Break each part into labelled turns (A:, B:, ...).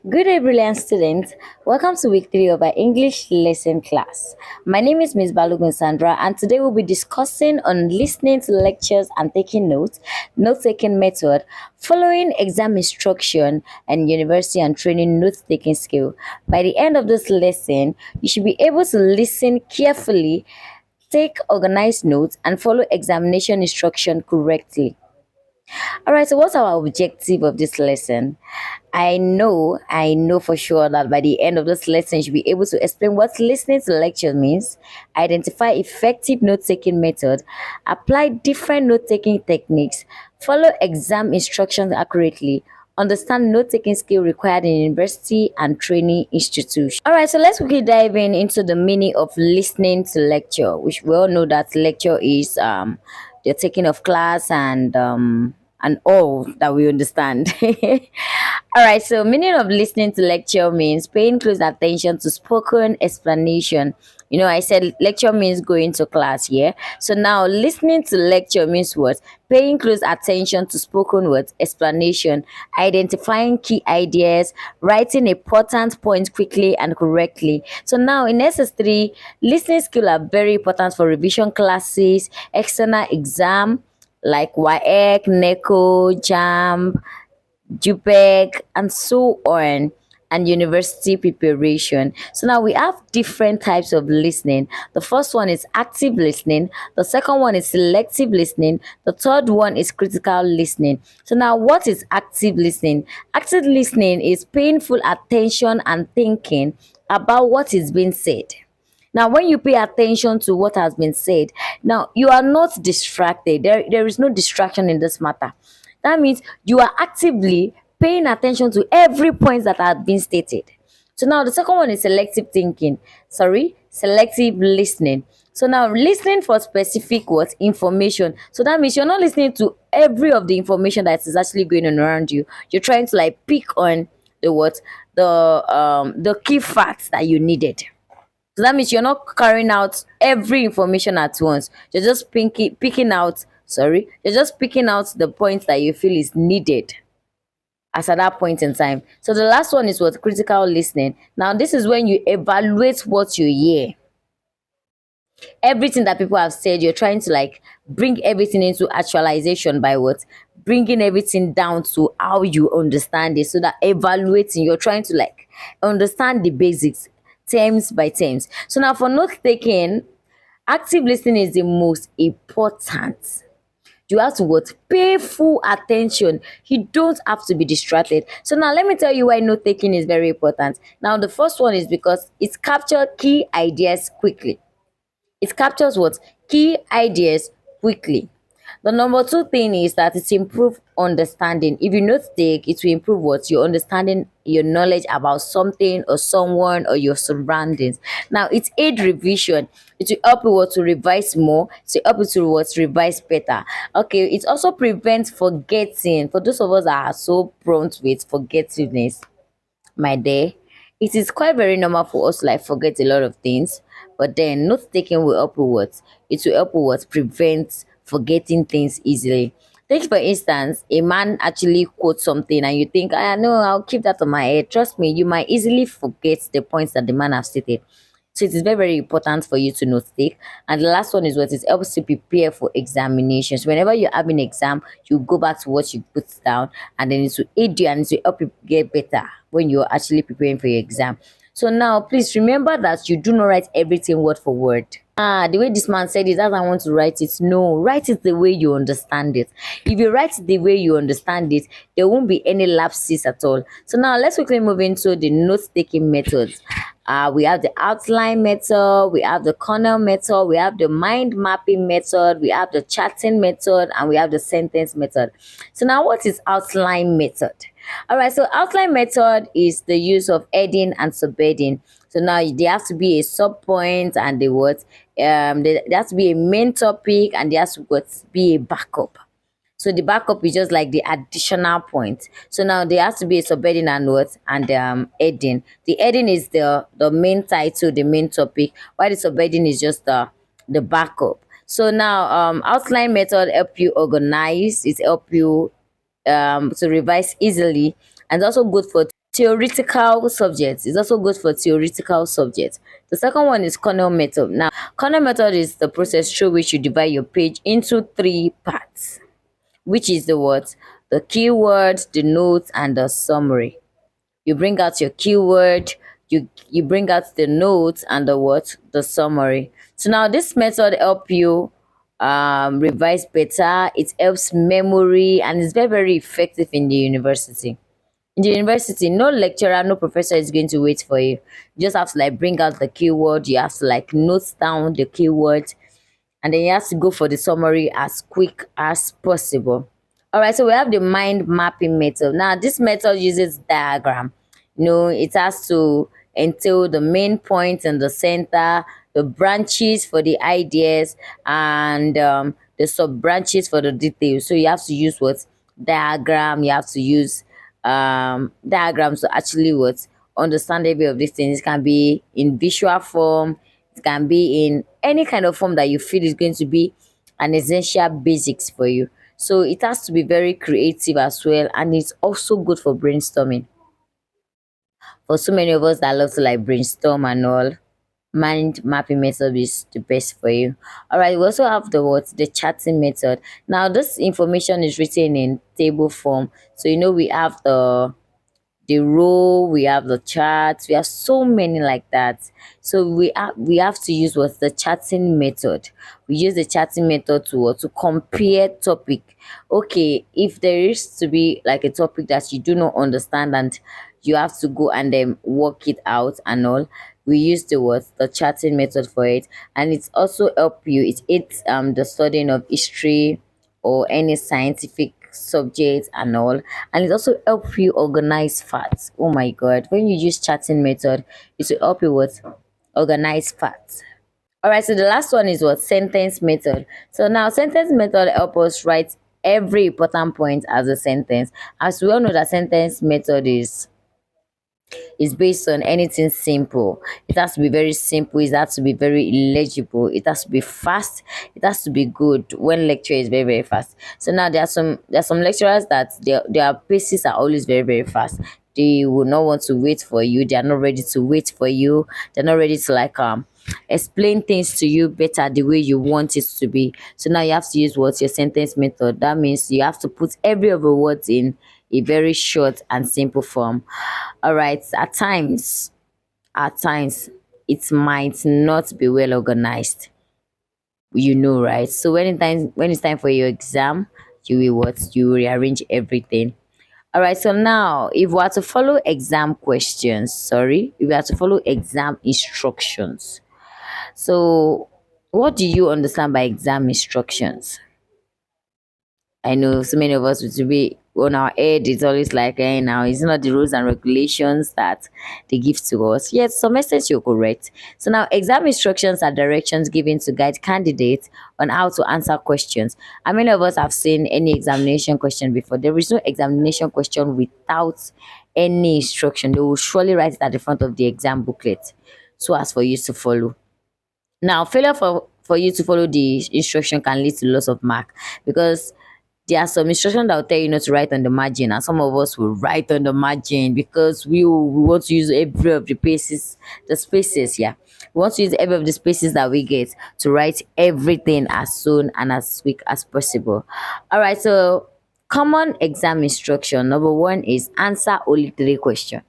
A: Good day, brilliant students. Welcome to week 3 of our English lesson class. My name is Miss Balogun Sandra, and today we'll be discussing on listening to lectures and taking notes, note-taking method, following exam instruction, and university and training note-taking skill. By the end of this lesson, you should be able to listen carefully, take organized notes, and follow examination instruction correctly. All right, so what's our objective of this lesson? I know for sure that by the end of this lesson, you'll be able to explain what listening to lecture means, identify effective note-taking method, apply different note-taking techniques, follow exam instructions accurately, understand note-taking skill required in university and training institution. All right, so let's quickly dive into the meaning of listening to lecture, which we all know that lecture is the taking of class and all that we understand. All right, so meaning of listening to lecture means paying close attention to spoken explanation. I said lecture means going to class, yeah? So now listening to lecture means what? Paying close attention to spoken words, explanation, identifying key ideas, writing important points quickly and correctly. So now in SS3, listening skill are very important for revision classes, external exam, like WAEC, NECO, JAM, JUPEC, and so on, and university preparation. So now we have different types of listening. The first one is active listening. The second one is selective listening. The third one is critical listening. So now what is active listening? Active listening is paying full attention and thinking about what is being said. Now, when you pay attention to what has been said, now you are not distracted. There is no distraction in this matter. That means you are actively paying attention to every point that has been stated. So now the second one is selective thinking. Sorry, selective listening. So now listening for specific what information. So that means you're not listening to every of the information that is actually going on around you. You're trying to like pick on the key facts that you needed. So that means you're not carrying out every information at once. You're just picking out the points that you feel is needed as at that point in time. So the last one is what? Critical listening. Now this is when you evaluate what you hear. Everything that people have said, you're trying to like bring everything into actualization by what? Bringing everything down to how you understand it. So that evaluating, you're trying to like understand the basics, terms by terms. So now for note taking, active listening is the most important. You have to what? Pay full attention. You don't have to be distracted. So now let me tell you why note taking is very important. Now the first one is because it captures key ideas quickly. It captures what? Key ideas quickly. The number two thing is that it improves understanding. If you note take, it will improve what? Your understanding, your knowledge about something or someone or your surroundings. Now it aid revision. It will help you what? To revise more. To help you to what? Revise better. Okay, it also prevents forgetting. For those of us that are so prone with forgetfulness, my dear, it is quite very normal for us to like forget a lot of things, but then note taking will help you what? It will help you what? Prevent forgetting things easily. Take for instance, a man actually quotes something and you think, I know I'll keep that on my head. Trust me, you might easily forget the points that the man has stated. So it is very, very important for you to note take. And the last one is what? It helps to prepare for examinations. Whenever you're having an exam, you go back to what you put down and then it will aid you and it will help you get better when you're actually preparing for your exam. So now please remember that you do not write everything word for word. The way this man said it, as I want to write it. No, write it the way you understand it. If you write it the way you understand it, there won't be any lapses at all. So now let's quickly move into the note-taking methods. We have the outline method, we have the corner method, we have the mind mapping method, we have the chatting method, and we have the sentence method. So now what is outline method? All right, so outline method is the use of heading and subheading. So now there has to be a sub point and the what? There has to be a main topic and there has to be a backup. So the backup is just like the additional point. So now there has to be a subheading and what? And heading. The heading is the main title, the main topic, while the subheading is just the backup. So now outline method help you organize, it help you to revise easily, and it's also good for Theoretical subjects. It's also good for theoretical subjects. The second one is Cornell method. Now, Cornell method is the process through which you divide your page into three parts, which is the what? The keyword, the notes, and the summary. You bring out your keyword, you bring out the notes and the what? The summary. So now this method help you revise better. It helps memory and it's very, very effective in the university. In the university, no lecturer, no professor is going to wait for you. You just have to like bring out the keyword, you have to like note down the keyword, and then you have to go for the summary as quick as possible. All right, so we have the mind mapping method. Now, this method uses diagram. It has to entail the main point in the center, the branches for the ideas, and the sub branches for the details. So you have to use what? Diagram. You have to use diagrams to actually what? Understand every of these things. It can be in visual form, it can be in any kind of form that you feel is going to be an essential basics for you. So it has to be very creative as well, and it's also good for brainstorming. For so many of us that love to like brainstorm and all, mind mapping method is the best for you. All right, we also have the what? The chatting method. Now, this information is written in table form. So we have the row, we have the charts, we have so many like that. So we have to use what's the chatting method. We use the chatting method to what? To compare topic. Okay, if there is to be like a topic that you do not understand and you have to go and then work it out and all, we use the what? The chatting method for it. And it's also help you, it's the studying of history or any scientific subjects and all, and it also help you organize facts. Oh my god, when you use chatting method, it will help you with organize facts. All right, so the last one is what? Sentence method. So now sentence method help us write every important point as a sentence. As we all know, that sentence method is based on anything simple. It has to be very simple, it has to be very legible, it has to be fast, it has to be good when lecture is very, very fast. So now there are some lecturers that their paces are always very, very fast. They will not want to wait for you, they are not ready to wait for you, they're not ready to like explain things to you better the way you want it to be. So now you have to use what's your sentence method. That means you have to put every of the words in a very short and simple form. All right, at times it might not be well organized, right? So when it's time for your exam, you rearrange everything. All right, so now if we are to follow exam questions, sorry, if we are to follow exam instructions, so what do you understand by exam instructions? I know so many of us would be on our head. It's always like, now it's not the rules and regulations that they give to us. Yes, some message you're correct. So now, exam instructions are directions given to guide candidates on how to answer questions. How many of us have seen any examination question before? There is no examination question without any instruction. They will surely write it at the front of the exam booklet, so as for you to follow. Now, failure for you to follow the instruction can lead to loss of mark, because there are some instructions that will tell you not to write on the margin, and some of us will write on the margin because we want to use every of the spaces. Yeah, we want to use every of the spaces that we get to write everything as soon and as quick as possible. All right, so common exam instruction number one is answer only three questions.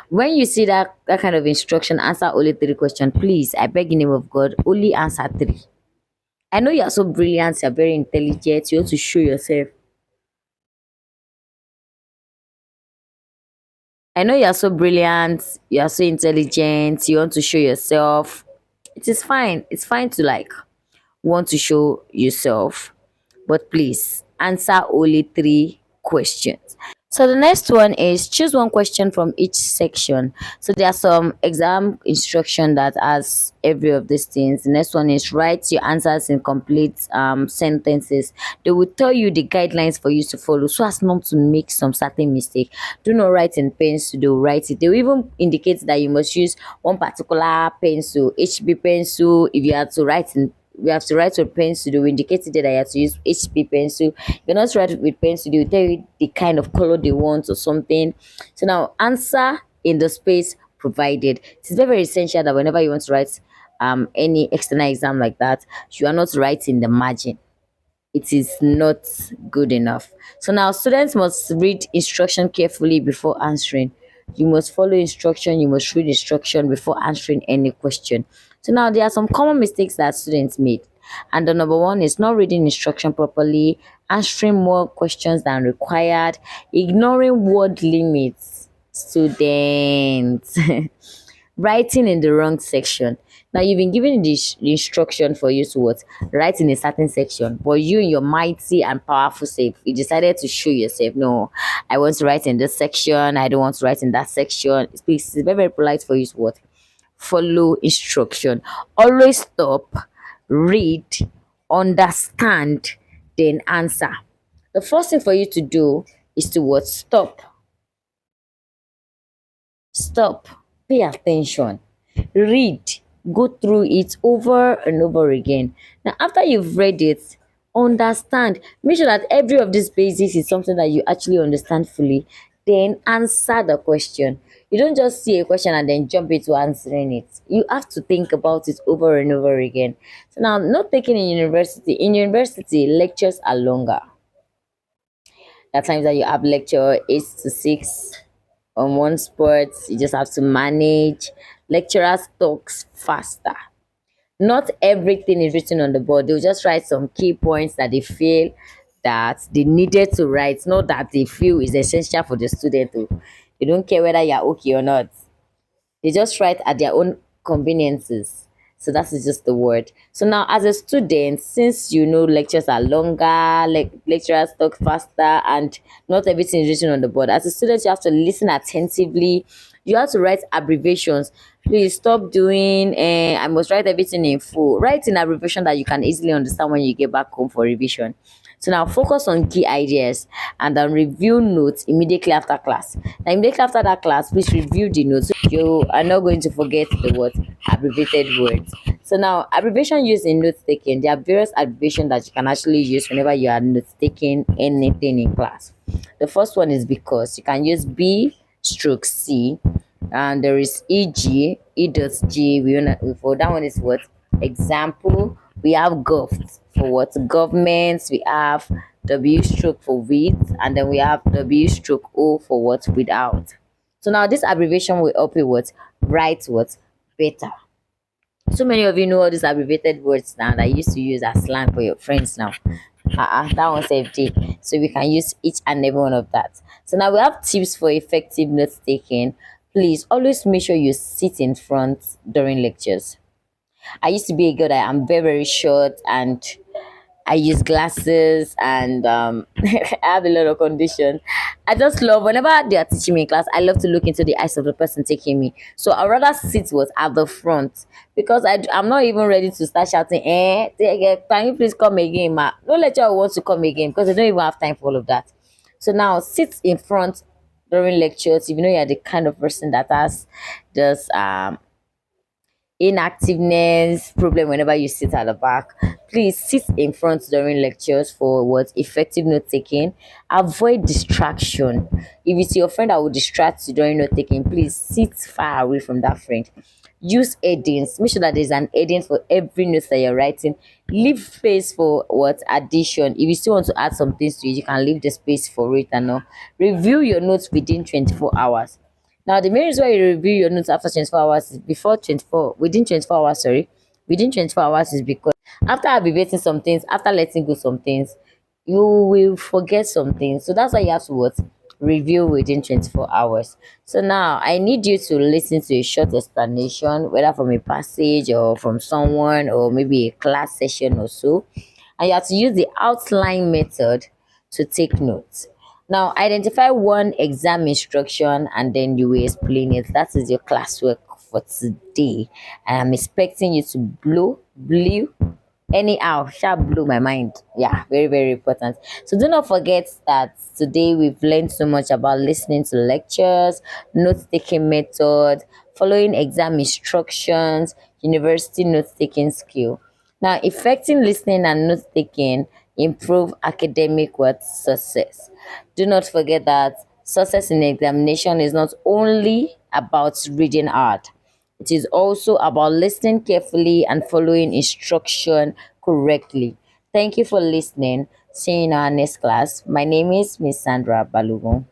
A: When you see that kind of instruction, answer only three questions, please, I beg in the name of God, only answer three. I know you're so brilliant, you're very intelligent, you want to show yourself. I know you're so brilliant, you're so intelligent, you want to show yourself. It is fine. It's fine to like want to show yourself, but please answer only three questions. So the next one is choose one question from each section. So there are some exam instruction that has every of these things. The next one is write your answers in complete sentences. They will tell you the guidelines for you to follow so as not to make some certain mistake. Do not write in pencil, they will write it. They will even indicate that you must use one particular pencil, HB pencil, if you have to write we have to write with pencil. We indicated that I have to use HP pencil. You're not write with pencil, they will tell you the kind of color they want or something. So now answer in the space provided. It is very, very essential that whenever you want to write any external exam like that, you are not writing the margin. It is not good enough. So now students must read instruction carefully before answering. You must follow instruction, you must read instruction before answering any question. So now there are some common mistakes that students made. And the number one is not reading instruction properly, answering more questions than required, ignoring word limits. Students. Writing in the wrong section. Now you've been given the instruction for you to what? Write in a certain section, but you in your mighty and powerful self, you decided to show yourself, no, I want to write in this section, I don't want to write in that section. It's very, very polite for you to what? Follow instruction. Always stop, read, understand, then answer. The first thing for you to do is to what? Stop, pay attention, read, go through it over and over again. Now, after you've read it, understand, make sure that every of these basics is something that you actually understand fully. Then answer the question. You don't just see a question and then jump into answering it. You have to think about it over and over again. So now, not taking in university. In university, lectures are longer. There are times that you have lecture 8 to 6 on one sport. You just have to manage. Lecturers talks faster. Not everything is written on the board. They'll just write some key points that they feel that they needed to write, not that they feel is essential for the student to. They don't care whether you're okay or not. They just write at their own conveniences. So that is just the word. So now, as a student, since you know lectures are longer, lecturers talk faster, and not everything is written on the board, as a student, you have to listen attentively. You have to write abbreviations. Please stop doing, I must write everything in full. Write in abbreviation that you can easily understand when you get back home for revision. So now focus on key ideas and then review notes immediately after class. Now immediately after that class, please review the notes. You are not going to forget the what? Abbreviated words. So now abbreviation used in note taking. There are various abbreviations that you can actually use whenever you are note taking anything in class. The first one is because. You can use B stroke C, and there is EG, E dot G. For that one is what? Example. We have gov for what? Governments. We have W stroke for with, and then we have W stroke O for what? Without. So now this abbreviation will help you what? Write what? Better. So many of you know all these abbreviated words now that you used to use as slang for your friends now. That one's FD. So we can use each and every one of that. So now we have tips for effective note taking. Please always make sure you sit in front during lectures. I used to be a girl that I'm very, very short, and I use glasses, and I have a lot of conditions. I just love whenever they are teaching me in class, I love to look into the eyes of the person taking me. So I'd rather sit was at the front because I'm not even ready to start shouting, can you please come again, ma? No lecturer wants to come again because they don't even have time for all of that. So now sit in front during lectures if you know you're the kind of person that has this inactiveness problem whenever you sit at the back. Please sit in front during lectures for what? Effective note taking. Avoid distraction. If it's your friend that will distract you during note taking, please sit far away from that friend. Use headings. Make sure that there's an heading for every note that you're writing. Leave space for what? Addition. If you still want to add some things to it, you can leave the space for it and all. Review your notes within 24 hours. Now, the main reason why you review your notes after 24 hours is within 24 hours, within 24 hours is because after abbreviating some things, after letting go some things, you will forget some things. So that's why you have to what? Review within 24 hours. So now I need you to listen to a short explanation, whether from a passage or from someone or maybe a class session or so. And you have to use the outline method to take notes. Now, identify one exam instruction and then you will explain it. That is your classwork for today. And I'm expecting you to blew, anyhow, shall blew my mind. Yeah, very, very important. So do not forget that today we've learned so much about listening to lectures, note-taking method, following exam instructions, university note-taking skill. Now, effective listening and note taking improve academic what success. Do not forget that success in examination is not only about reading hard. It is also about listening carefully and following instruction correctly. Thank you for listening. See you in our next class. My name is Miss Sandra Balogun.